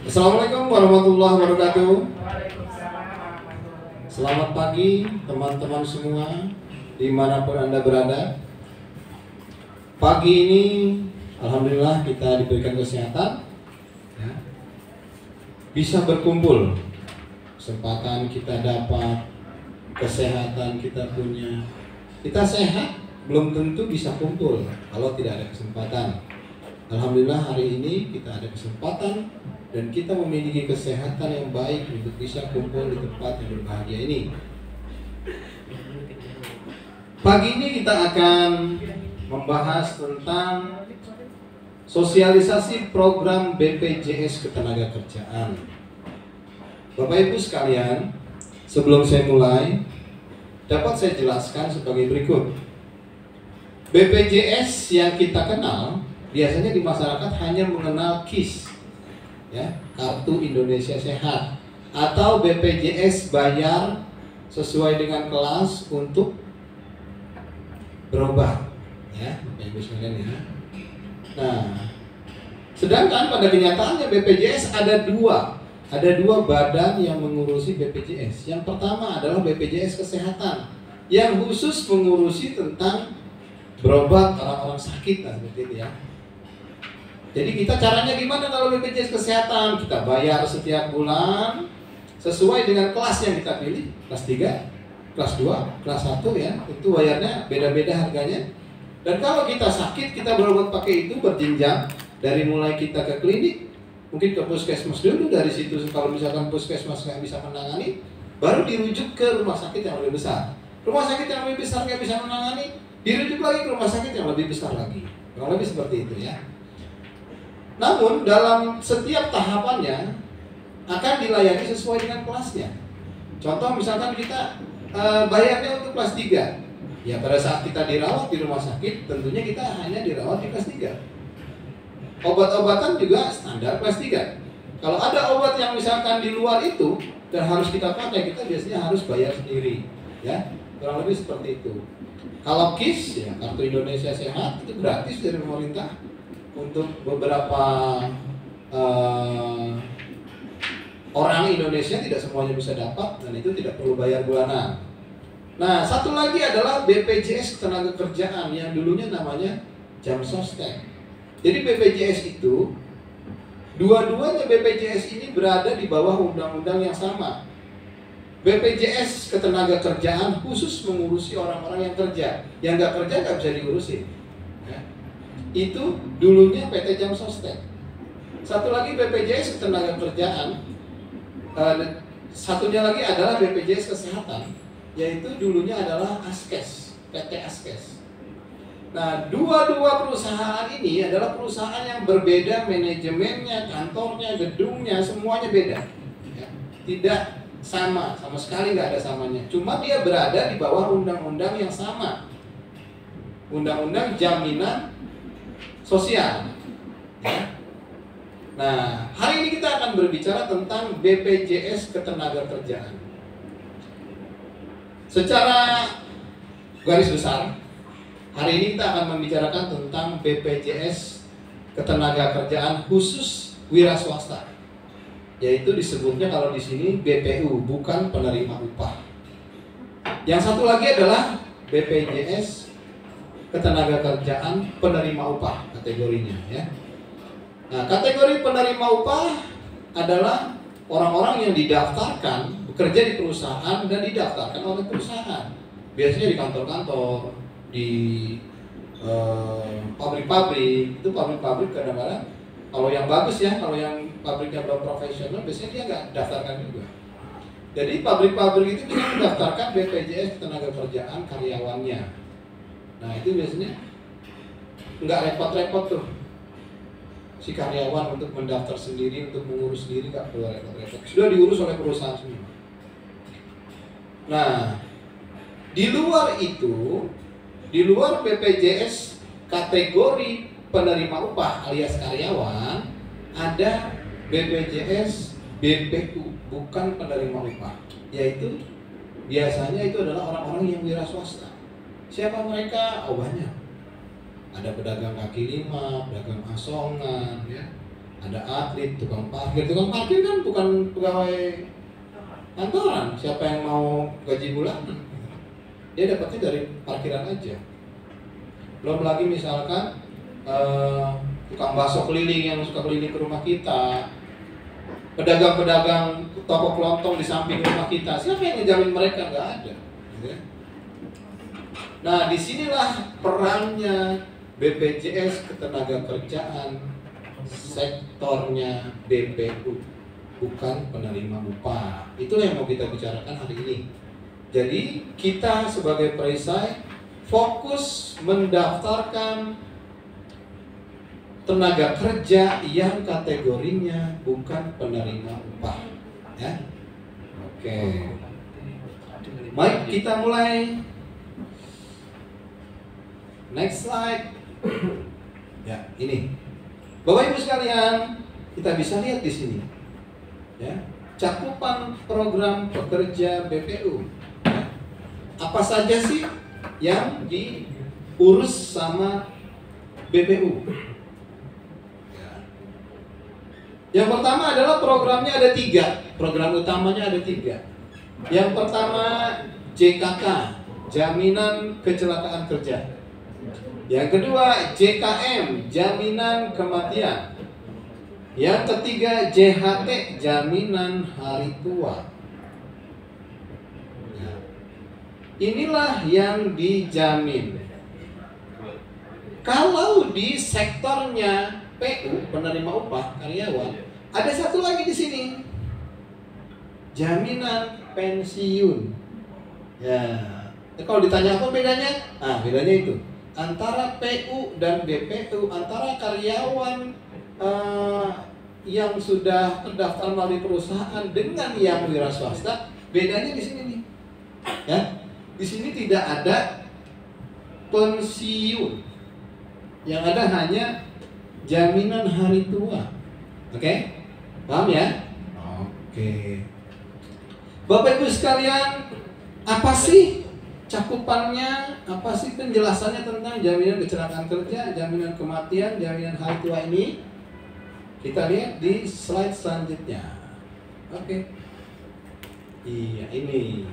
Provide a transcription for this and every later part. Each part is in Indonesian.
Assalamualaikum warahmatullahi wabarakatuh. Selamat pagi teman-teman semua dimanapun Anda berada. Pagi ini alhamdulillah kita diberikan kesehatan ya. Bisa berkumpul, kesempatan kita dapat, kesehatan kita punya. Kita sehat belum tentu bisa kumpul kalau tidak ada kesempatan. Alhamdulillah hari ini kita ada kesempatan dan kita memiliki kesehatan yang baik untuk bisa kumpul di tempat yang berbahagia ini. Pagi ini kita akan membahas tentang sosialisasi program BPJS Ketenagakerjaan. Bapak Ibu sekalian, sebelum saya mulai, dapat saya jelaskan sebagai berikut. BPJS yang kita kenal biasanya di masyarakat hanya mengenal KIS, ya, Kartu Indonesia Sehat, atau BPJS bayar sesuai dengan kelas untuk berobat, ya, Ibu sekalian ya. Nah, sedangkan pada kenyataannya BPJS ada dua badan yang mengurusi BPJS. Yang pertama adalah BPJS Kesehatan yang khusus mengurusi tentang berobat orang-orang sakit, seperti itu ya. Jadi kita caranya gimana kalau BPJS Kesehatan? Kita bayar setiap bulan sesuai dengan kelas yang kita pilih, kelas 3, kelas 2, kelas 1 ya. Itu bayarnya beda-beda harganya. Dan kalau kita sakit, kita berobat pakai itu berjenjang. Dari mulai kita ke klinik, mungkin ke puskesmas dulu, dari situ kalau misalkan puskesmas nggak bisa menangani, baru dirujuk ke rumah sakit yang lebih besar. Rumah sakit yang lebih besar nggak bisa menangani, dirujuk lagi ke rumah sakit yang lebih besar lagi. Kurang lebih seperti itu ya. Namun dalam setiap tahapannya akan dilayani sesuai dengan kelasnya. Contoh misalkan kita bayarnya untuk kelas 3. Ya pada saat kita dirawat di rumah sakit, tentunya kita hanya dirawat di kelas 3. Obat-obatan juga standar kelas 3. Kalau ada obat yang misalkan di luar itu dan harus kita pakai, kita biasanya harus bayar sendiri. Ya, kurang lebih seperti itu. Kalau KIS, ya Kartu Indonesia Sehat, itu gratis dari pemerintah. Untuk beberapa orang Indonesia tidak semuanya bisa dapat, dan itu tidak perlu bayar bulanan. Nah, satu lagi adalah BPJS Ketenagakerjaan yang dulunya namanya Jamsostek. Jadi BPJS itu, dua-duanya BPJS ini berada di bawah undang-undang yang sama. BPJS Ketenagakerjaan khusus mengurusi orang-orang yang kerja, yang nggak kerja nggak bisa diurusin. Ya. Itu dulunya PT Jamsostek. Satu lagi BPJS Ketenagakerjaan, satunya lagi adalah BPJS Kesehatan, yaitu dulunya adalah Askes, PT Askes. Nah, dua perusahaan ini adalah perusahaan yang berbeda, manajemennya, kantornya, gedungnya, semuanya beda. Ya, tidak sama sekali nggak ada samanya. Cuma dia berada di bawah undang-undang yang sama, Undang-Undang Jaminan Sosial. Ya. Nah, hari ini kita akan berbicara tentang BPJS Ketenagakerjaan. Secara garis besar, hari ini kita akan membicarakan tentang BPJS Ketenagakerjaan khusus wira swasta. Yaitu disebutnya kalau di sini BPU, bukan penerima upah. Yang satu lagi adalah BPJS Ketenagakerjaan penerima upah kategorinya ya. Nah, kategori penerima upah adalah orang-orang yang didaftarkan bekerja di perusahaan dan didaftarkan oleh perusahaan. Biasanya di kantor-kantor, di pabrik-pabrik. Itu pabrik-pabrik kadang-kadang kalau yang bagus ya, kalau yang pabriknya belum profesional, biasanya dia nggak daftarkan juga. Jadi pabrik-pabrik itu bisa mendaftarkan BPJS Ketenagakerjaan karyawannya. Nah itu biasanya nggak repot-repot tuh si karyawan untuk mendaftar sendiri, untuk mengurus sendiri, nggak perlu repot-repot. Sudah diurus oleh perusahaan semua. Nah, di luar itu, di luar BPJS kategori penerima upah alias karyawan, ada BPJS BPU, bukan penerima upah, yaitu biasanya itu adalah orang-orang yang wira swasta. Siapa mereka? Oh banyak. Ada pedagang kaki lima, pedagang asongan, ya. ada atlet, tukang parkir. Tukang parkir kan bukan pegawai kantoran. Siapa yang mau gaji bulanan? Dia dapatnya dari parkiran aja. Belum lagi misalkan tukang bakso keliling yang suka keliling ke rumah kita, pedagang-pedagang toko kelontong di samping rumah kita. Siapa yang ngejamin mereka? Nggak ada. Nah, disinilah perannya BPJS Ketenagakerjaan, sektornya BPU, bukan penerima upah. Itulah yang mau kita bicarakan hari ini. Jadi kita sebagai perisai fokus mendaftarkan tenaga kerja yang kategorinya bukan penerima upah, ya. Oke. Baik, kita mulai. Next slide. Ya, ini. Bapak Ibu sekalian, kita bisa lihat di sini. Ya, cakupan program pekerja BPU. Ya. Apa saja sih yang diurus sama BPU? Ya. Yang pertama adalah programnya ada 3. Program utamanya ada 3. Yang pertama JKK, Jaminan Kecelakaan Kerja. Yang kedua JKM, Jaminan Kematian. Yang ketiga JHT, Jaminan Hari Tua. Nah, inilah yang dijamin. Kalau di sektornya PU, penerima upah karyawan, ada satu lagi di sini, jaminan pensiun. Ya, kalau ditanya apa bedanya? Nah, bedanya itu antara PU dan BPU, antara karyawan yang sudah terdaftar melalui perusahaan dengan yang wira swasta, bedanya di sini nih. Ya, di sini tidak ada pensiun, yang ada hanya jaminan hari tua. Oke, paham ya? Oke. Bapak Ibu sekalian, apa sih cakupannya, apa sih penjelasannya tentang jaminan kecelakaan kerja, jaminan kematian, jaminan hari tua ini? Kita lihat di slide selanjutnya. Oke. Iya, ini.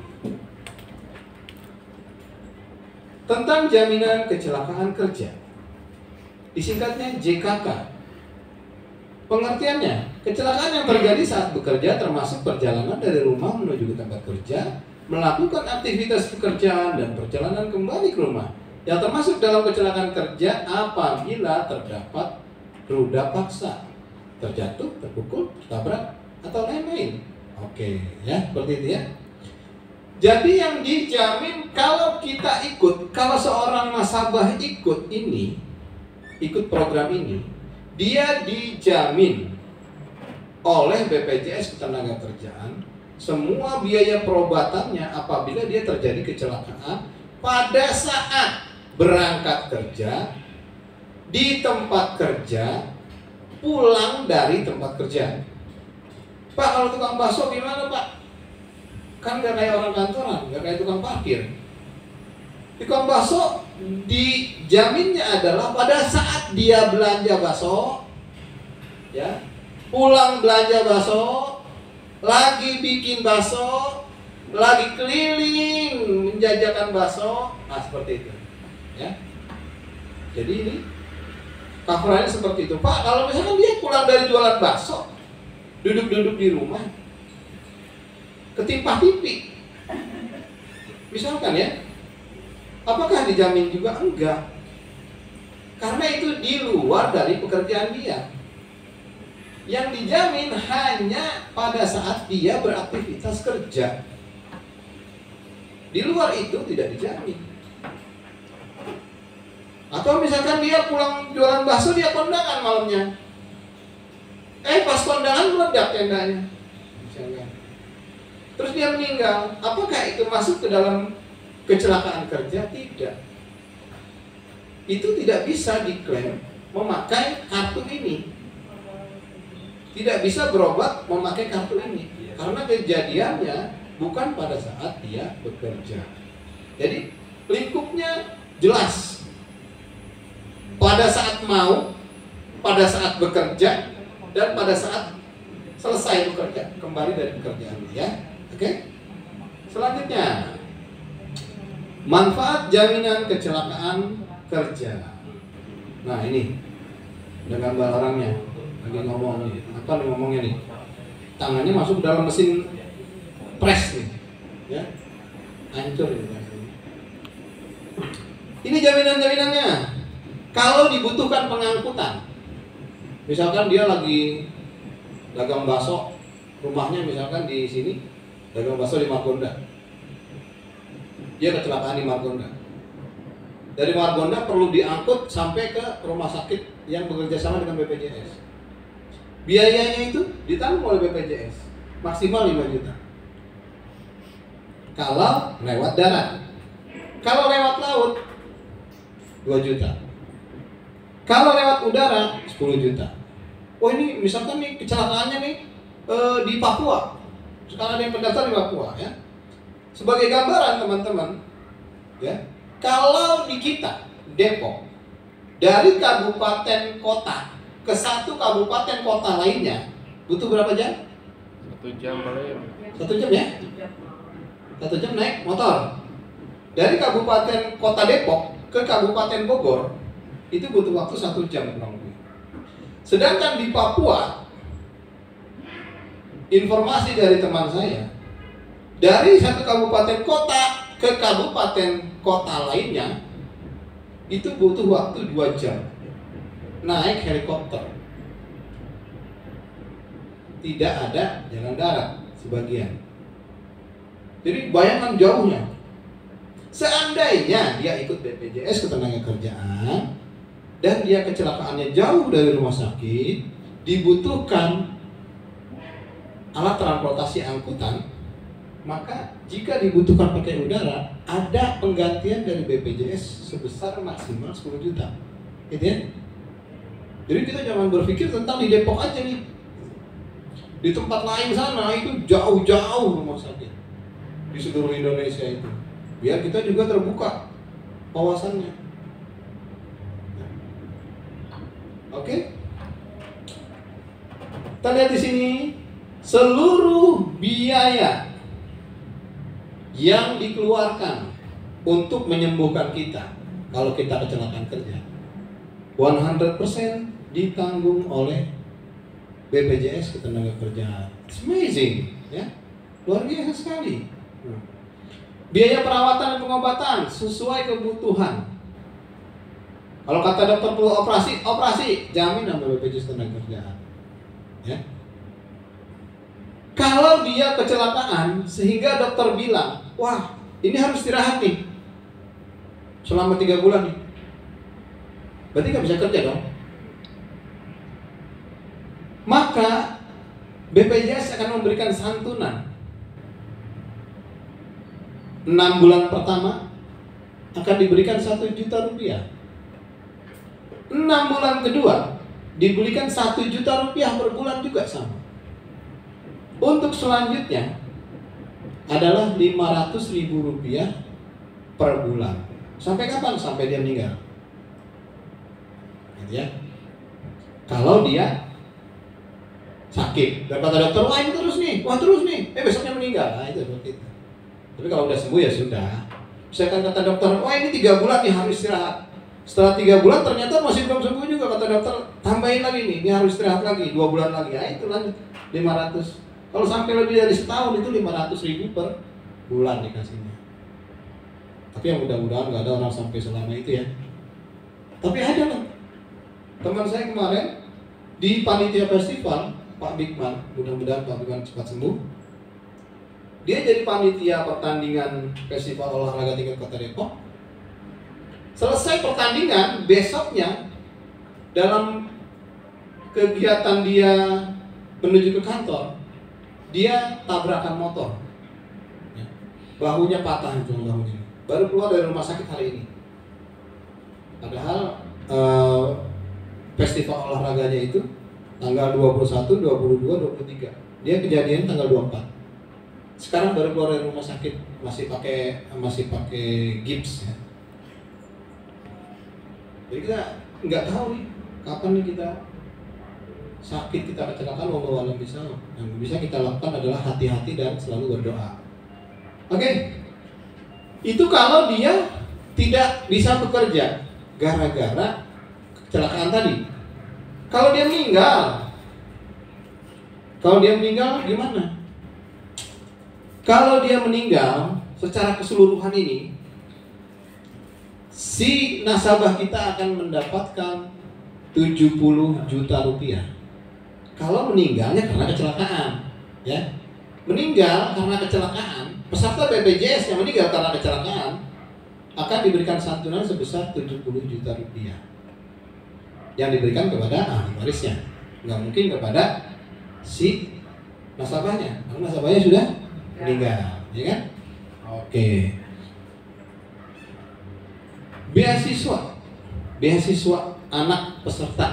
Tentang jaminan kecelakaan kerja. Disingkatnya JKK. Pengertiannya, kecelakaan yang terjadi saat bekerja termasuk perjalanan dari rumah menuju ke tempat kerja, melakukan aktivitas pekerjaan dan perjalanan kembali ke rumah, yang termasuk dalam kecelakaan kerja apabila terdapat ruda paksa, terjatuh, terpukul, tertabrak, atau lain-lain. Oke, ya, seperti itu ya. Jadi yang dijamin kalau kita ikut, kalau seorang nasabah ikut ini, ikut program ini, dia dijamin oleh BPJS Ketenagakerjaan semua biaya perobatannya apabila dia terjadi kecelakaan pada saat berangkat kerja, di tempat kerja, pulang dari tempat kerja. Pak, kalau tukang bakso gimana Pak? Kan gak kayak orang kantoran, gak kayak tukang parkir. Tukang bakso dijaminnya adalah pada saat dia belanja bakso, ya, pulang belanja bakso, lagi bikin bakso, lagi keliling menjajakan bakso, nah seperti itu, ya. Jadi ini coverannya seperti itu. Pak, kalau misalkan dia pulang dari jualan bakso, duduk-duduk di rumah, ketimpa tipi, misalkan ya, apakah dijamin juga? Enggak, karena itu di luar dari pekerjaan dia. Yang dijamin hanya pada saat dia beraktivitas kerja. Di luar itu tidak dijamin. Atau misalkan dia pulang jualan bakso, dia kondangan malamnya, pas kondangan meledak tendanya, misalkan, terus dia meninggal, apakah itu masuk ke dalam kecelakaan kerja? Tidak. Itu tidak bisa diklaim memakai kartu ini. Tidak bisa berobat memakai kartu ini, karena kejadiannya bukan pada saat dia bekerja. Jadi lingkupnya jelas. Pada saat mau, pada saat bekerja, dan pada saat selesai bekerja kembali dari pekerjaannya, ya. Oke. Selanjutnya, manfaat jaminan kecelakaan kerja. Nah, ini ada gambar orangnya lagi ngomong nih. Apa nih ngomongnya nih? Tangannya masuk dalam mesin press nih, ya. Hancur ini. Ini jaminan-jaminannya. Kalau dibutuhkan pengangkutan, misalkan dia lagi dagang bakso, rumahnya misalkan di sini, dagang bakso di Margonda. Dia kecelakaan di Margonda. Dari Margonda perlu diangkut sampai ke rumah sakit yang bekerja sama dengan BPJS. Biayanya itu ditanggung oleh BPJS, maksimal 5 juta. Kalau lewat darat. Kalau lewat laut 2 juta. Kalau lewat udara 10 juta. Oh, ini misalkan nih kecelakaannya nih di Papua. Sekarang ada yang mendaftar di Papua, ya. Sebagai gambaran teman-teman, ya. Kalau di kita Depok, dari kabupaten kota ke satu kabupaten kota lainnya butuh berapa jam? 1 jam paling. 1 jam, ya? 1 jam naik motor. Dari kabupaten kota Depok ke kabupaten Bogor itu butuh waktu 1 jam kurang lebih. Sedangkan di Papua, informasi dari teman saya, dari satu kabupaten kota ke kabupaten kota lainnya itu butuh waktu 2 jam naik helikopter. Tidak ada jalan darat sebagian. Jadi bayangkan jauhnya. Seandainya dia ikut BPJS Ketenagakerjaan dan dia kecelakaannya jauh dari rumah sakit, dibutuhkan alat transportasi angkutan, maka jika dibutuhkan pakai udara, ada penggantian dari BPJS sebesar maksimal 10 juta. Gitu ya? Jadi kita jangan berpikir tentang di Depok aja nih. Di tempat lain sana itu jauh-jauh rumah sakit di seluruh Indonesia itu. Biar kita juga terbuka wawasannya. Oke? Kita lihat di sini seluruh biaya yang dikeluarkan untuk menyembuhkan kita kalau kita kecelakaan kerja 100% ditanggung oleh BPJS Ketenagakerjaan. It's amazing, ya, luar biasa sekali. Biaya perawatan dan pengobatan sesuai kebutuhan. Kalau kata dokter perlu operasi, operasi jamin sama BPJS Ketenagakerjaan. Ya. Kalau dia kecelakaan sehingga dokter bilang, wah ini harus istirahat nih selama 3 bulan nih, berarti nggak bisa kerja dong. Maka BPJS akan memberikan santunan. 6 bulan pertama akan diberikan 1 juta rupiah. 6 bulan kedua diberikan 1 juta rupiah per bulan juga sama. Untuk selanjutnya adalah 500.000 rupiah per bulan. Sampai kapan? Sampai dia meninggal. Gitu ya. Kalau dia sakit, dan kata dokter, wah ini terus nih, besoknya meninggal. Nah itu seperti itu. Tapi kalau udah sembuh ya sudah. Misalkan kata dokter, wah ini 3 bulan nih harus istirahat. Setelah 3 bulan ternyata masih belum sembuh juga, kata dokter, tambahin lagi nih, ini harus istirahat lagi 2 bulan lagi. Nah itu lanjut 500. Kalau sampai lebih dari setahun itu 500.000 per bulan dikasihnya. Tapi yang mudah-mudahan nggak ada orang sampai selama itu ya. Tapi ada loh. Teman saya kemarin di panitia festival, Pak Bigman, mudah-mudahan Pak Bigman cepat sembuh. Dia jadi panitia pertandingan festival olahraga tingkat Kota Depok. Selesai pertandingan, besoknya dalam kegiatan dia menuju ke kantor, dia tabrakan motor. Bahunya patah itu bahunya. Baru keluar dari rumah sakit hari ini. Padahal festival olahraganya itu tanggal 21, 22, 23. Dia kejadian tanggal 24. Sekarang baru keluar dari rumah sakit, masih pakai gips ya. Jadi kita nggak tahu nih kapan nih kita sakit, kita kecelakaan, wallahu a'lam bishawab. Yang bisa kita lakukan adalah hati-hati dan selalu berdoa. Oke. Itu kalau dia tidak bisa bekerja gara-gara kecelakaan tadi. Kalau dia meninggal gimana? Kalau dia meninggal secara keseluruhan ini, si nasabah kita akan mendapatkan 70 juta rupiah. Kalau meninggalnya karena kecelakaan, ya. Meninggal karena kecelakaan, peserta BPJS yang meninggal karena kecelakaan akan diberikan santunan sebesar 70 juta rupiah yang diberikan kepada ahli warisnya, nggak mungkin kepada si nasabahnya, karena nasabahnya sudah meninggal, ya kan? Oke. Beasiswa anak peserta.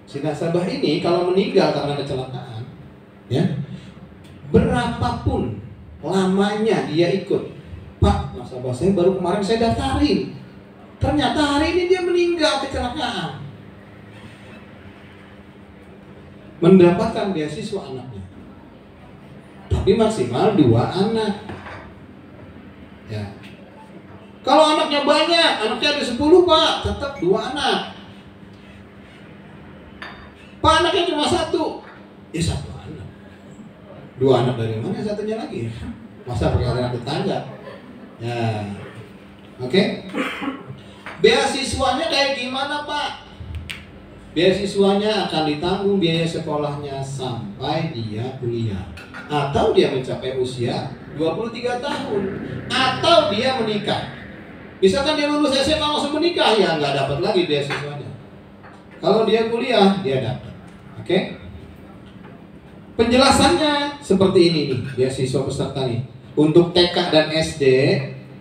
Si nasabah ini kalau meninggal karena kecelakaan, ya, berapapun lamanya dia ikut, Pak, nasabah saya baru kemarin saya daftarin, ternyata hari ini dia meninggal kecelakaan, mendapatkan beasiswa anaknya, tapi maksimal 2 anak. Ya. Kalau anaknya banyak, anaknya ada 10 Pak, tetap 2 anak. Pak, anaknya cuma 1, ya 1 anak. 2 anak dari mana satunya lagi? Masa pakai anak tetangga? Ya, oke. Beasiswanya kayak gimana Pak? Beasiswanya akan ditanggung biaya sekolahnya sampai dia kuliah, atau dia mencapai usia 23 tahun, atau dia menikah. Misalkan dia lulus SMA langsung menikah, ya nggak dapat lagi beasiswanya. Kalau dia kuliah, dia dapat. Oke? Penjelasannya seperti ini nih, beasiswa peserta nih. Untuk TK dan SD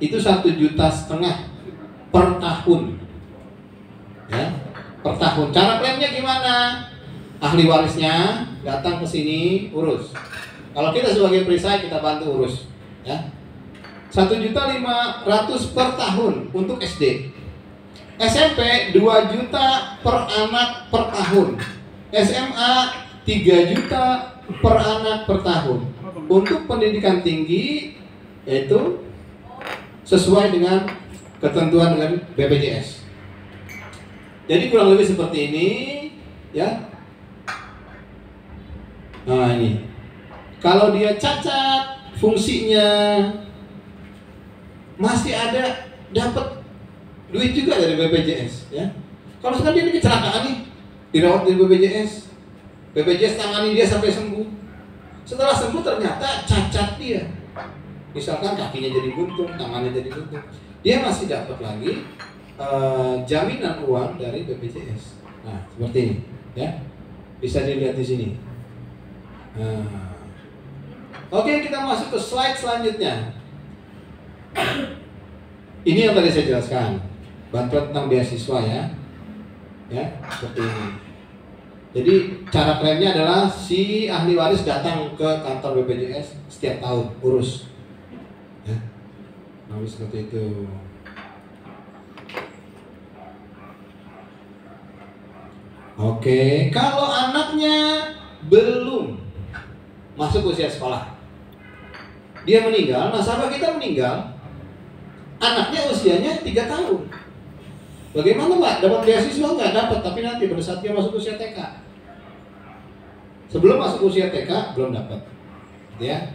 itu 1,5 juta per tahun. Ya, per tahun. Cara klaimnya gimana? Ahli warisnya datang ke sini urus. Kalau kita sebagai perisai kita bantu urus, ya. 1.500.000 per tahun untuk SD. SMP 2 juta per anak per tahun. SMA 3 juta per anak per tahun. Untuk pendidikan tinggi yaitu sesuai dengan ketentuan dengan BPJS. Jadi kurang lebih seperti ini, ya. Nah ini, kalau dia cacat fungsinya, masih ada dapat duit juga dari BPJS, ya. Kalau sekarang dia ini kecelakaan nih, dirawat di BPJS, BPJS tangani dia sampai sembuh. Setelah sembuh ternyata cacat dia, misalkan kakinya jadi buntung, tangannya jadi buntung, dia masih dapat lagi jaminan uang dari BPJS. Nah, seperti ini, ya. Bisa dilihat di sini. Nah. Oke, kita masuk ke slide selanjutnya. Ini yang tadi saya jelaskan, bantuan tentang beasiswa, ya. Ya, seperti ini. Jadi cara klaimnya adalah si ahli waris datang ke kantor BPJS setiap tahun urus, ya. Nah, seperti itu. Oke, kalau anaknya belum masuk usia sekolah, dia meninggal, nasabah kita meninggal, anaknya usianya 3 tahun. Bagaimana Pak? Dapat beasiswa nggak? Dapat, tapi nanti pada saat dia masuk usia TK. Sebelum masuk usia TK belum dapat, ya.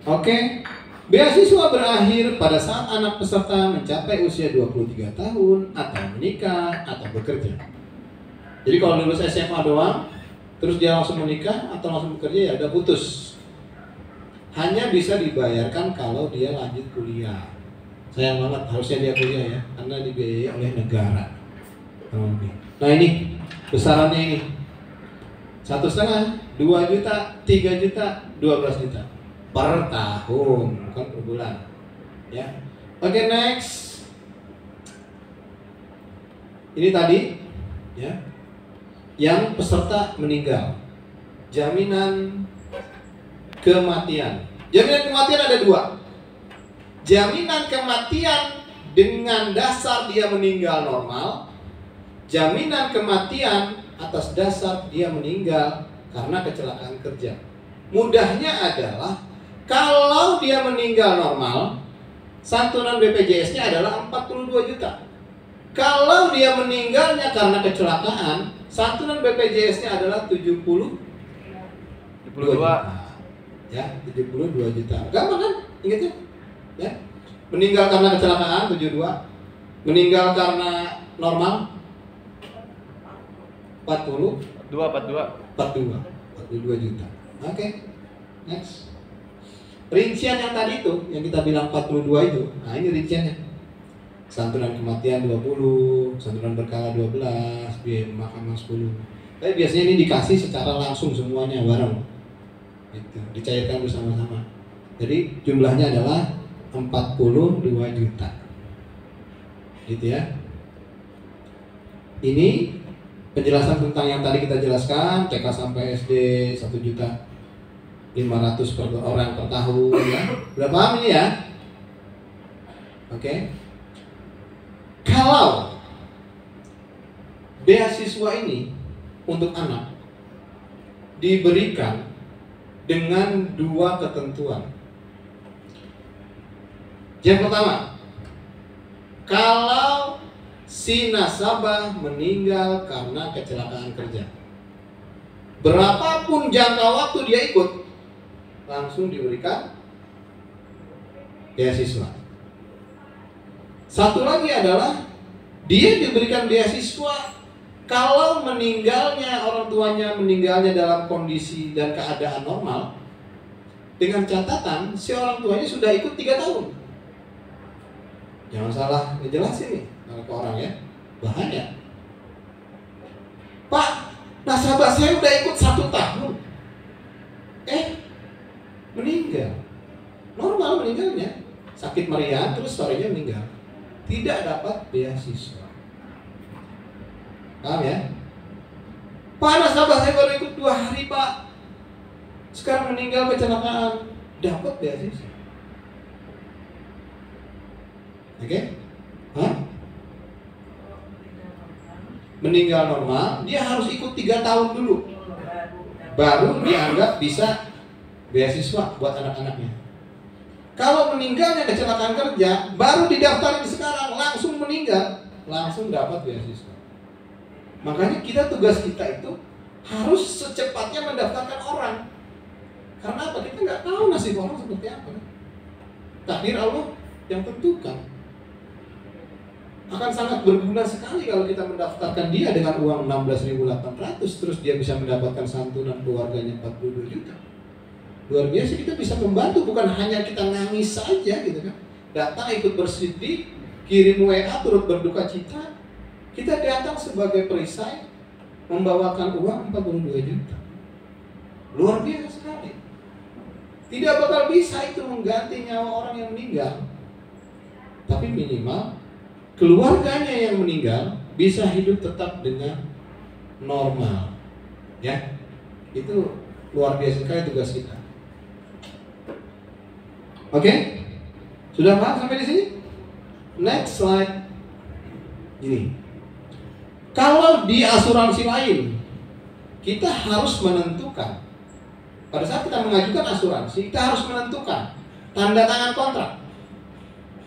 Oke, beasiswa berakhir pada saat anak peserta mencapai usia 23 tahun atau menikah atau bekerja. Jadi kalau lulus SMA doang, terus dia langsung menikah atau langsung bekerja, ya udah putus. Hanya bisa dibayarkan kalau dia lanjut kuliah. Sayang banget, harusnya dia kuliah, ya, karena dibiayai oleh negara. Nah ini besarannya ini 1,5, 2 juta, 3 juta, 12 juta per tahun, bukan per bulan, ya. Oke, next. Ini tadi, ya, yang peserta meninggal, jaminan kematian. Jaminan kematian ada 2. Jaminan kematian dengan dasar dia meninggal normal, jaminan kematian atas dasar dia meninggal karena kecelakaan kerja. Mudahnya adalah kalau dia meninggal normal, santunan BPJS-nya adalah 42 juta. Kalau dia meninggalnya karena kecelakaan, santunan BPJS-nya adalah 72 juta. Ya, 72 juta. Gampang kan? Ingat ya? Ya. Meninggal karena kecelakaan 72. Meninggal karena normal 42 juta. Oke. Next. Rincian yang tadi itu, yang kita bilang 42 itu. Nah, ini rinciannya. Santunan kematian 20, santunan berkala 12, biaya pemakaman 10. Tapi biasanya ini dikasih secara langsung semuanya bareng. Gitu. Dicairkan bersama-sama. Jadi jumlahnya adalah 42 juta. Gitu ya. Ini penjelasan tentang yang tadi kita jelaskan, TK sampai SD 1.500.000 per orang per tahun ya. Udah paham ini ya? Oke. Kalau beasiswa ini untuk anak diberikan dengan dua ketentuan. Yang pertama, kalau si nasabah meninggal karena kecelakaan kerja, berapapun jangka waktu dia ikut, langsung diberikan beasiswa. Satu lagi adalah dia diberikan beasiswa kalau meninggalnya, orang tuanya meninggalnya dalam kondisi dan keadaan normal, dengan catatan si orang tuanya sudah ikut 3 tahun. Jangan salah ngejelasin nih ke orang ya, bahaya. Pak, nasabah saya udah ikut 1 tahun, meninggal. Normal meninggalnya, sakit meriang terus sorenya meninggal, tidak dapat beasiswa. Paham ya? Pak, nasabah saya baru ikut 2 hari Pak, sekarang meninggal kecelakaan, dapat beasiswa. Oke? Meninggal normal, dia harus ikut 3 tahun dulu, baru dianggap bisa beasiswa buat anak-anaknya. Kalau meninggalnya kecelakaan kerja, baru didaftarin sekarang, langsung meninggal, langsung dapat beasiswa. Makanya tugas kita itu harus secepatnya mendaftarkan orang. Karena apa? Kita nggak tahu nasib orang seperti apa. Takdir Allah yang tentukan. Akan sangat berguna sekali kalau kita mendaftarkan dia dengan uang 16.800, terus dia bisa mendapatkan santunan keluarganya 42 juta. Luar biasa, kita bisa membantu, bukan hanya kita nangis saja gitu kan. Datang ikut bersedih, kirim WA turut berduka cita. Kita datang sebagai perisai membawakan uang 42 juta. Luar biasa sekali. Tidak bakal bisa itu mengganti nyawa orang yang meninggal. Tapi minimal keluarganya yang meninggal bisa hidup tetap dengan normal. Ya. Itu luar biasa sekali tugas kita. Oke? Sudah paham sampai di sini? Next slide. Ini. Kalau di asuransi lain, kita harus menentukan. Pada saat kita mengajukan asuransi, kita harus menentukan tanda tangan kontrak,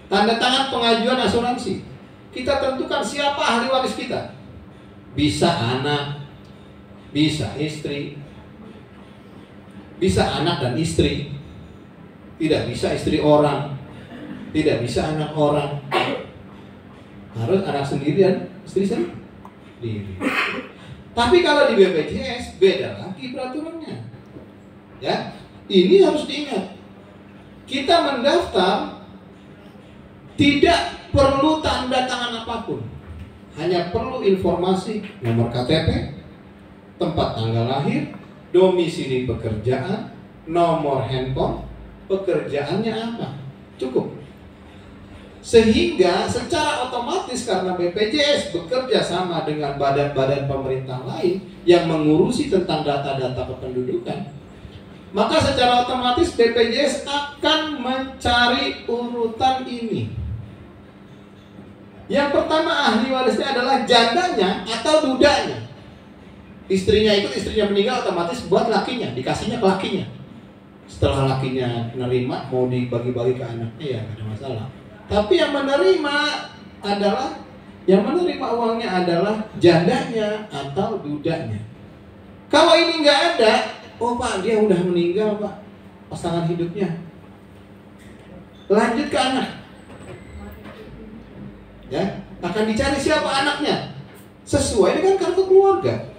tanda tangan pengajuan asuransi. Kita tentukan siapa ahli waris kita. Bisa anak, bisa istri, bisa anak dan istri, tidak bisa istri orang, tidak bisa anak orang, harus anak sendiri dan istri sendiri. Tapi kalau di BPJS beda lagi peraturannya. Ya, ini harus diingat. Kita mendaftar tidak perlu tanda tangan apapun, hanya perlu informasi nomor KTP, tempat tanggal lahir, domisili pekerjaan, nomor handphone, pekerjaannya apa, cukup. Sehingga secara otomatis karena BPJS bekerja sama dengan badan-badan pemerintah lain yang mengurusi tentang data-data kependudukan, maka secara otomatis BPJS akan mencari urutan ini. Yang pertama ahli warisnya adalah jandanya atau dudanya. Istrinya ikut, istrinya meninggal otomatis buat lakinya, dikasihnya ke lakinya. Setelah lakinya menerima, mau dibagi-bagi ke anaknya ya nggak ada masalah. Tapi yang menerima adalah, yang menerima uangnya adalah jandanya atau dudanya. Kalau ini nggak ada, oh Pak dia udah meninggal Pak, pasangan hidupnya, lanjut ke anak. Ya, akan dicari siapa anaknya sesuai dengan kartu keluarga.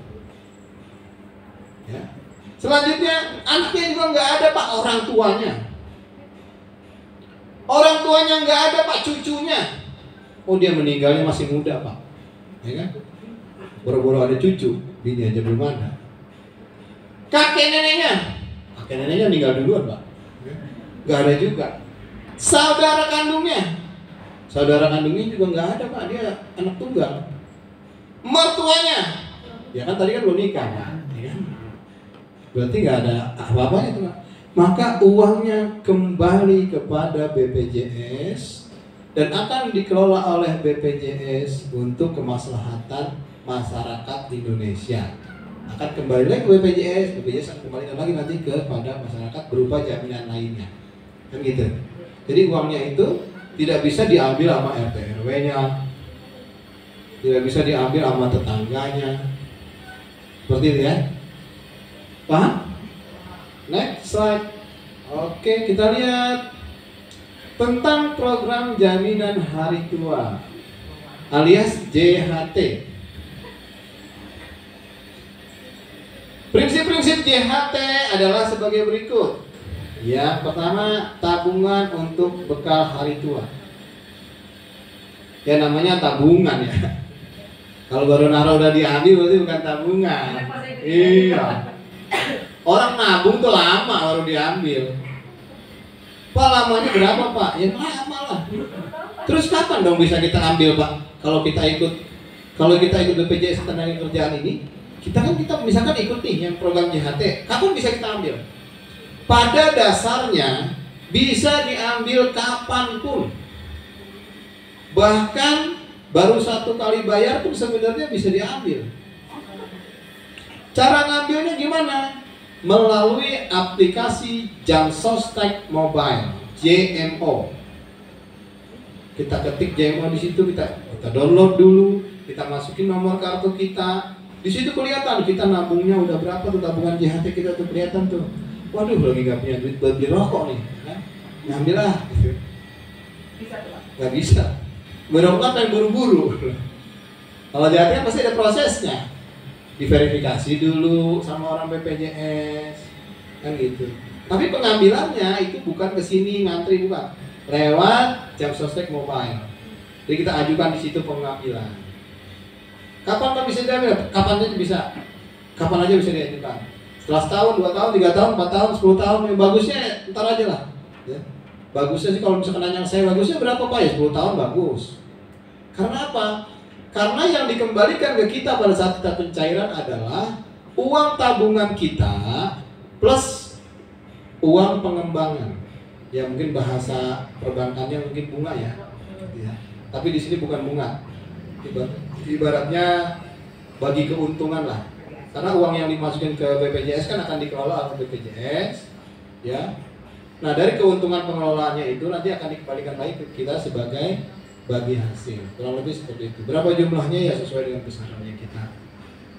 Ya. Selanjutnya anaknya juga nggak ada Pak, orang tuanya. Orang tuanya nggak ada Pak, cucunya. Oh dia meninggalnya masih muda Pak, ya kan? Boro-boro ada cucu, bini aja belum ada. Kakek neneknya meninggal duluan Pak, nggak ada juga. Saudara kandungnya juga nggak ada Pak, dia anak tunggal. Mertuanya, ya kan tadi kan belum nikah Pak, ya kan? Berarti nggak ada apa-apanya tuh Pak. Maka uangnya kembali kepada BPJS dan akan dikelola oleh BPJS untuk kemaslahatan masyarakat Indonesia. Akan kembali lagi ke BPJS akan kembali lagi nanti kepada masyarakat berupa jaminan lainnya, kan gitu. Jadi uangnya itu tidak bisa diambil sama RT RW-nya, tidak bisa diambil sama tetangganya, seperti itu ya. Paham? Next slide. Oke, kita lihat tentang program jaminan hari tua alias JHT. Prinsip-prinsip JHT adalah sebagai berikut. Yang pertama, tabungan untuk bekal hari tua. Ya namanya tabungan ya. Kalau baru naruh udah diambil berarti bukan tabungan. Iya. Orang nabung tuh lama baru diambil. Pak lamanya berapa Pak? Ya lama lah. Terus kapan dong bisa kita ambil Pak? Kalau kita ikut BPJS Ketenagakerjaan ini, kita misalkan ikut nih yang program JHT, kapan bisa kita ambil? Pada dasarnya bisa diambil kapanpun. Bahkan baru 1 kali bayar pun sebenarnya bisa diambil. Cara ngambilnya gimana? Melalui aplikasi Jamsostek Mobile, JMO. Kita ketik JMO di situ, kita download dulu, kita masukin nomor kartu kita. Di situ kelihatan kita nabungnya udah berapa tuh, tabungan JHT kita tuh kelihatan tuh. Waduh, lagi nggak punya duit buat beli rokok nih, kan? Ngambil lah. Bisa tuh? Nggak bisa. Berokok pengen buru-buru. Kalau JHT pasti ada prosesnya. Diverifikasi dulu sama orang BPJS, kan gitu. Tapi pengambilannya itu bukan ke sini ngantri, bukan. Lewat Jamsostek Mobile. Jadi kita ajukan di situ pengambilan. Kapan kan bisa diambil? Kapan aja bisa. Kapan aja bisa diajukan. Setelah setahun, 2 tahun, 3 tahun, 4 tahun, 10 tahun. Yang bagusnya ntar aja lah. Ya. Bagusnya sih kalau misalkan nanya saya bagusnya berapa Pak? Ya 10 tahun bagus. Karena apa? Karena yang dikembalikan ke kita pada saat kita pencairan adalah uang tabungan kita plus uang pengembangan. Ya mungkin bahasa perbankannya mungkin bunga ya. Tapi di sini bukan bunga. Ibaratnya bagi keuntungan lah. Karena uang yang dimasukin ke BPJS kan akan dikelola oleh BPJS, ya. Nah dari keuntungan pengelolaannya itu nanti akan dikembalikan lagi ke kita sebagai bagi hasil, kurang lebih seperti itu. Berapa jumlahnya ya sesuai dengan besarannya kita.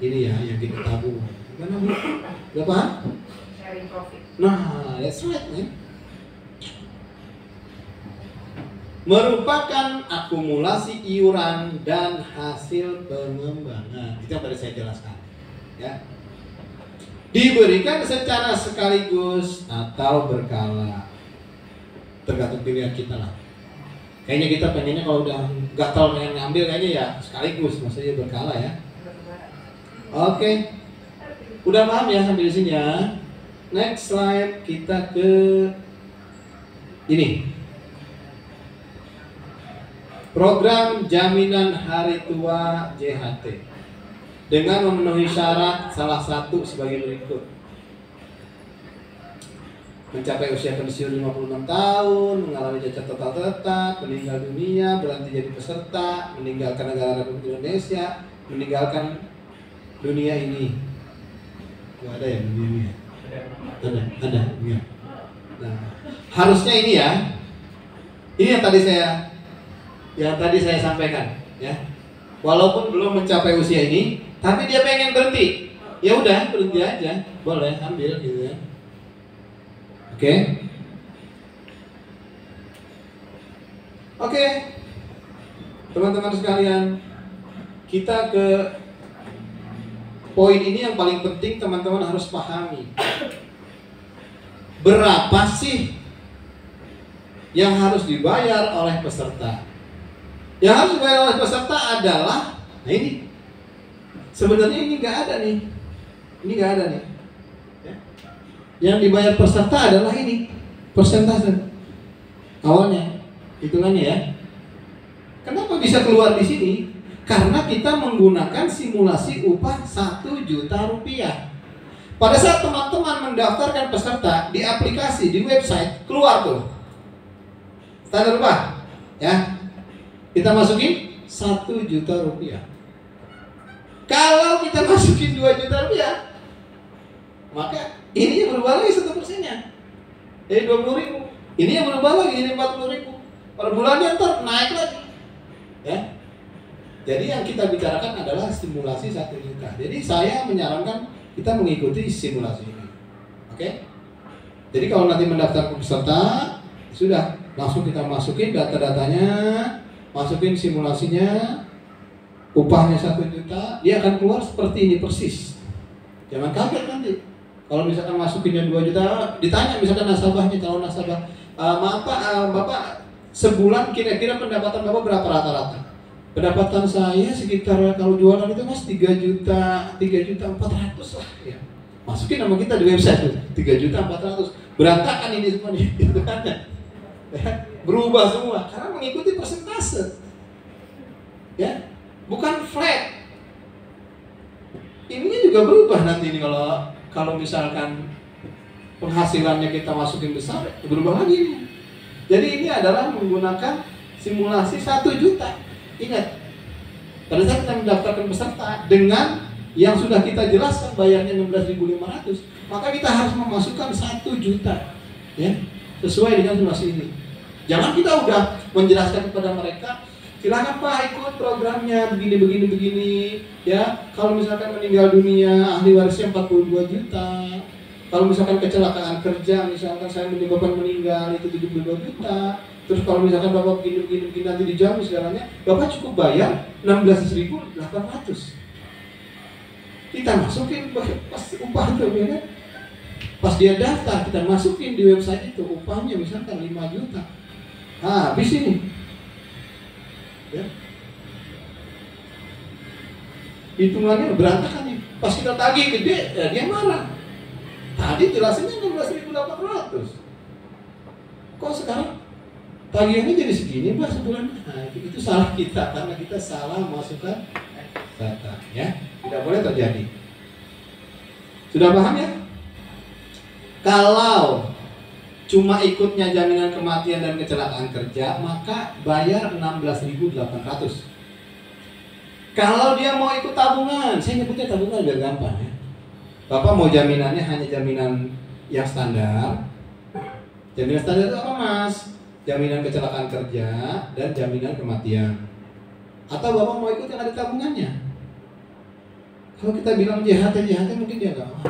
Ini ya yang kita tabung. Gimana Bu? Berapa? Sharing profit. Nah, that's right man. Merupakan akumulasi iuran dan hasil pengembangan. Itu yang tadi saya jelaskan. Ya. Diberikan secara sekaligus atau berkala. Tergantung pilihan kita lah. Kayaknya kita pengennya kalau udah gatal pengen ngambil kayaknya ya sekaligus, maksudnya berkala ya. Oke. Udah paham ya sampai di sini ya. Next slide kita ke ini. Program Jaminan Hari Tua JHT. Dengan memenuhi syarat salah satu sebagai berikut. Mencapai usia pensiun 56 tahun, mengalami cacat total tetap, meninggal dunia, berhenti jadi peserta, meninggalkan negara Republik Indonesia, meninggalkan dunia ini. Nggak ada yang begini ya? Ada. Ya. Nah, harusnya ini ya. Ini yang tadi saya sampaikan, ya. Walaupun belum mencapai usia ini, tapi dia pengen berhenti. Ya udah, berhenti aja. Boleh ambil gitu ya. Oke. Oke. Teman-teman sekalian, kita ke poin ini yang paling penting teman-teman harus pahami. Berapa sih yang harus dibayar oleh peserta? Yang harus dibayar oleh peserta adalah, nah ini, sebenarnya ini nggak ada nih, ya. Yang dibayar peserta adalah ini, persentase awalnya, hitungannya ya. Kenapa bisa keluar di sini? Karena kita menggunakan simulasi upah 1 juta rupiah. Pada saat teman-teman mendaftarkan peserta di aplikasi, di website, keluar tuh standar upah, ya. Kita masukin 1 juta rupiah. Kalau kita masukin 2 juta rupiah, maka ini yang berubah lagi 1%-nya. Jadi 20.000. Ini yang berubah lagi, ini 40.000. Per bulannya ntar naik lagi, ya. Jadi yang kita bicarakan adalah simulasi 1 juta. Jadi saya menyarankan kita mengikuti simulasi ini. Oke? Jadi kalau nanti mendaftar peserta, sudah langsung kita masukin data-datanya, masukin simulasinya, upahnya 1 juta, dia akan keluar seperti ini persis. Jangan kaget nanti. Kalau misalkan masukinnya 2 juta, ditanya misalkan nasabahnya, calon nasabah, maaf Pak, Bapak sebulan kira-kira pendapatan Bapak berapa rata-rata? Pendapatan saya sekitar kalau jualan itu Mas 3.400.000 lah ya. Masukin nama kita di website tuh 3.400.000. Berantakan ini semua nih, gitu kan. Ya, berubah semua karena mengikuti persentase. Ya, bukan flat. Ininya juga berubah nanti ini kalau misalkan penghasilannya kita masukin besar, berubah lagi ini. Jadi ini adalah menggunakan simulasi 1 juta. Ingat, pada saat kita mendaftarkan peserta dengan yang sudah kita jelaskan bayarnya 16.500, maka kita harus memasukkan 1 juta, ya, sesuai dengan simulasi ini. Jangan kita udah menjelaskan kepada mereka, silakan Pak ikut programnya begini, ya. Kalau misalkan meninggal dunia, ahli warisnya 42 juta. Kalau misalkan kecelakaan kerja, misalkan saya menyebabkan meninggal itu 72 juta. Terus kalau misalkan Bapak begini nanti dijamin segalanya, Bapak cukup bayar 16.800. Kita masukin pas upah itu, ya kan? Pas dia daftar, kita masukin di website itu upahnya misalkan 5 juta. Nah, habis ini. Ya. Hitungannya berantakan nih. Pas kita tagih gede, ya dia marah. Tadi jelasinnya 16.800. Kok sekarang tagihannya jadi segini Pak sebulan? Nah, itu salah kita karena kita salah masukkan data, ya. Tidak boleh terjadi. Sudah paham ya? Kalau cuma ikutnya jaminan kematian dan kecelakaan kerja, maka bayar 16.800. Kalau dia mau ikut tabungan, saya nyebutnya tabungan biar gampang ya. Bapak mau jaminannya hanya jaminan yang standar. Jaminan standar itu apa Mas? Jaminan kecelakaan kerja dan jaminan kematian. Atau Bapak mau ikut yang ada tabungannya? Kalau kita bilang JHT mungkin dia nggak mau.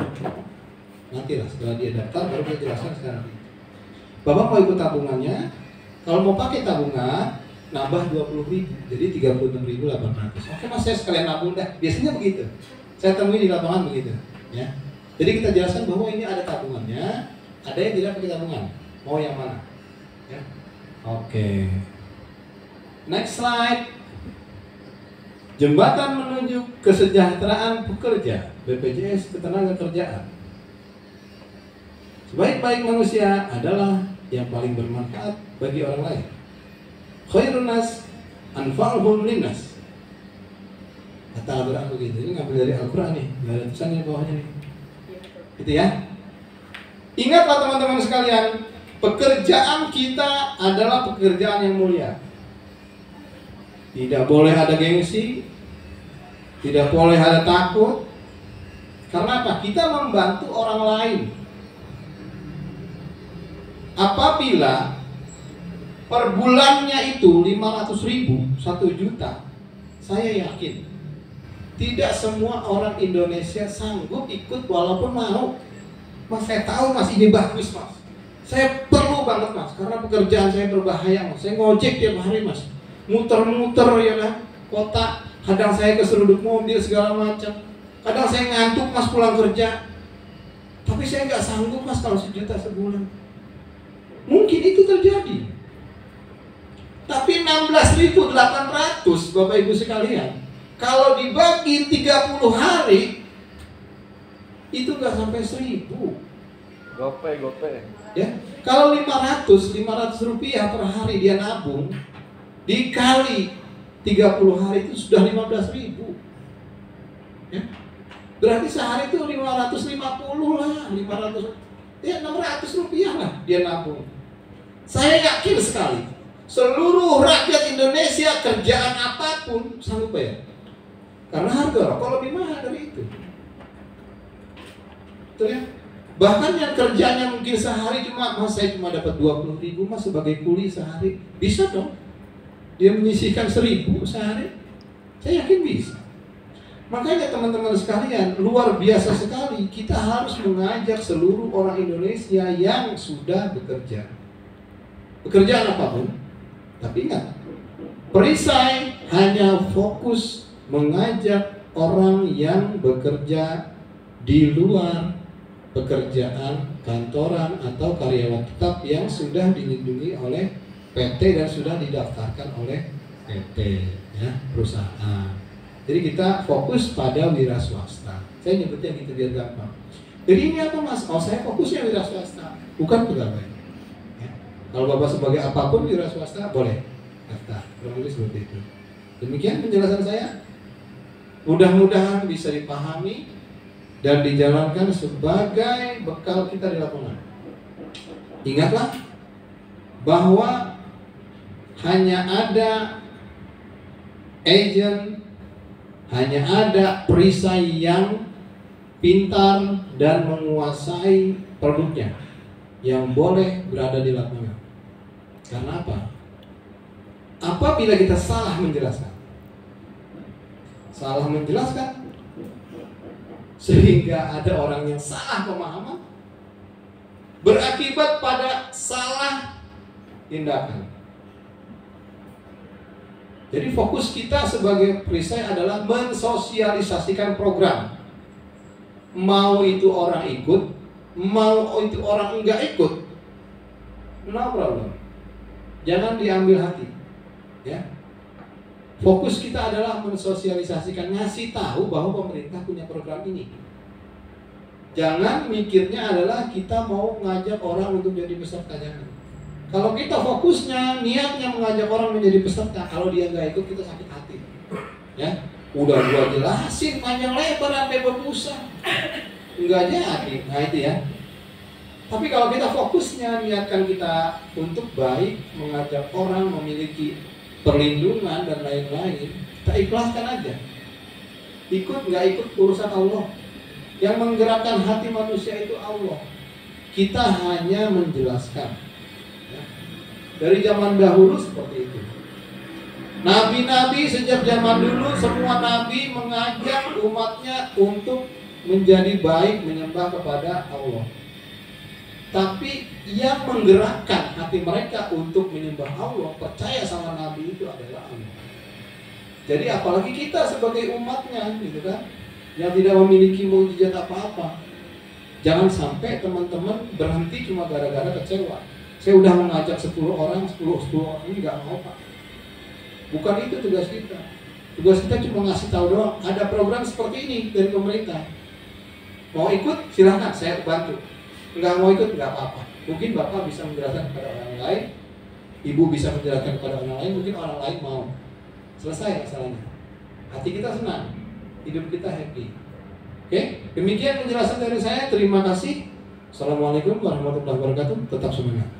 Nantilah setelah dia daftar baru dia jelaskan sekarang. Bapak mau ikut tabungannya? Kalau mau pakai tabungan nambah 20.000, jadi 36.800. Oke Mas, saya sekalian nabung dah. Biasanya begitu. Saya temui di lapangan begitu, ya. Jadi kita jelaskan bahwa ini ada tabungannya, ada yang tidak pakai tabungan. Mau yang mana? Ya. Oke. Next slide. Jembatan menuju kesejahteraan pekerja, BPJS Ketenagakerjaan. Sebaik-baik manusia adalah yang paling bermanfaat bagi orang lain. Khairun nas anfa'uhum linnas. Kata Al-Quran begitu. Ini ngambil dari Al-Quran nih. Nggak ada tulisannya di bawahnya nih. Gitu ya. Ingatlah teman-teman sekalian, pekerjaan kita adalah pekerjaan yang mulia. Tidak boleh ada gengsi, tidak boleh ada takut, Karena apa? Kita membantu orang lain. Apabila per bulannya itu 500.000, 1 juta, saya yakin tidak semua orang Indonesia sanggup ikut walaupun mau. Mas, saya tahu mas ini bagus mas, saya perlu banget mas, karena pekerjaan saya berbahaya mas. Saya ngojek tiap hari mas, muter-muter ya kan, kota. Kadang saya keseruduk mobil segala macam. Kadang saya ngantuk mas pulang kerja. Tapi saya nggak sanggup mas kalau 1 juta sebulan. Mungkin itu terjadi. Tapi 16.800 Bapak Ibu sekalian, kalau dibagi 30 hari, itu nggak sampai 1.000. Gope. Ya, kalau 500 rupiah per hari dia nabung, dikali 30 hari itu sudah 15.000. Ya, berarti sehari itu 550 lah, 500, ya 600 rupiah lah dia nabung. Saya yakin sekali, seluruh rakyat Indonesia kerjaan apapun sanggup bayar. Karena harga rokok lebih mahal dari itu. Betul ya? Bahkan yang kerjanya mungkin sehari cuma, mas saya cuma dapat 20.000 mas sebagai kuli sehari. Bisa dong. Dia menyisihkan 1.000 sehari. Saya yakin bisa. Makanya teman-teman sekalian, luar biasa sekali. Kita harus mengajak seluruh orang Indonesia yang sudah bekerja. Pekerjaan apapun. Tapi ingat, perisai hanya fokus mengajak orang yang bekerja di luar pekerjaan kantoran atau karyawan tetap yang sudah dilindungi oleh PT dan sudah didaftarkan oleh PT, ya, perusahaan. Jadi kita fokus pada wira swasta. Saya nyebutnya gitu biar gampang. Jadi ini apa mas? Oh saya fokusnya wira swasta, bukan pegawai. Ya. Kalau Bapak sebagai apapun wira swasta boleh daftar. Kurang lebih seperti itu. Demikian penjelasan saya. Mudah-mudahan bisa dipahami dan dijalankan sebagai bekal kita di lapangan. Ingatlah bahwa hanya ada agent, hanya ada perisai yang pintar dan menguasai produknya yang boleh berada di lapangan. Karena apa? Apabila kita salah menjelaskan sehingga ada orang yang salah pemahaman, berakibat pada salah tindakan. Jadi fokus kita sebagai perisai adalah mensosialisasikan program. Mau itu orang ikut, mau itu orang enggak ikut, no problem. Jangan diambil hati, ya. Fokus kita adalah mensosialisasikan, ngasih tahu bahwa pemerintah punya program ini. Jangan mikirnya adalah kita mau ngajak orang untuk jadi peserta, jangan. Kalau kita fokusnya, niatnya mengajak orang menjadi peserta, kalau dia nggak ikut kita sakit hati. Ya, udah gua jelasin panjang lebar sampai berbusa, nggak jadi. Nah itu ya. Tapi kalau kita fokusnya, niatkan kita untuk baik, mengajak orang memiliki perlindungan dan lain-lain, kita ikhlaskan aja. Ikut nggak ikut urusan Allah. Yang menggerakkan hati manusia itu Allah. Kita hanya menjelaskan. Ya. Dari zaman dahulu seperti itu. Nabi-nabi sejak zaman dulu, semua nabi mengajak umatnya untuk menjadi baik, menyembah kepada Allah. Tapi yang menggerakkan hati mereka untuk menyembah Allah, percaya sama Nabi itu adalah Allah. Jadi apalagi kita sebagai umatnya, gitu kan, yang tidak memiliki mukjizat apa-apa. Jangan sampai teman-teman berhenti cuma gara-gara kecewa. Saya udah mengajak 10 orang ini nggak mau pak. Bukan itu tugas kita. Tugas kita cuma ngasih tahu doang. Ada program seperti ini dari pemerintah. Mau ikut silahkan, saya bantu. Nggak mau ikut nggak apa-apa. Mungkin bapak bisa menjelaskan kepada orang lain, ibu bisa menjelaskan kepada orang lain, mungkin orang lain mau. Selesai masalahnya. Hati kita senang, hidup kita happy. Oke, demikian penjelasan dari saya. Terima kasih. Assalamualaikum warahmatullahi wabarakatuh. Tetap semangat.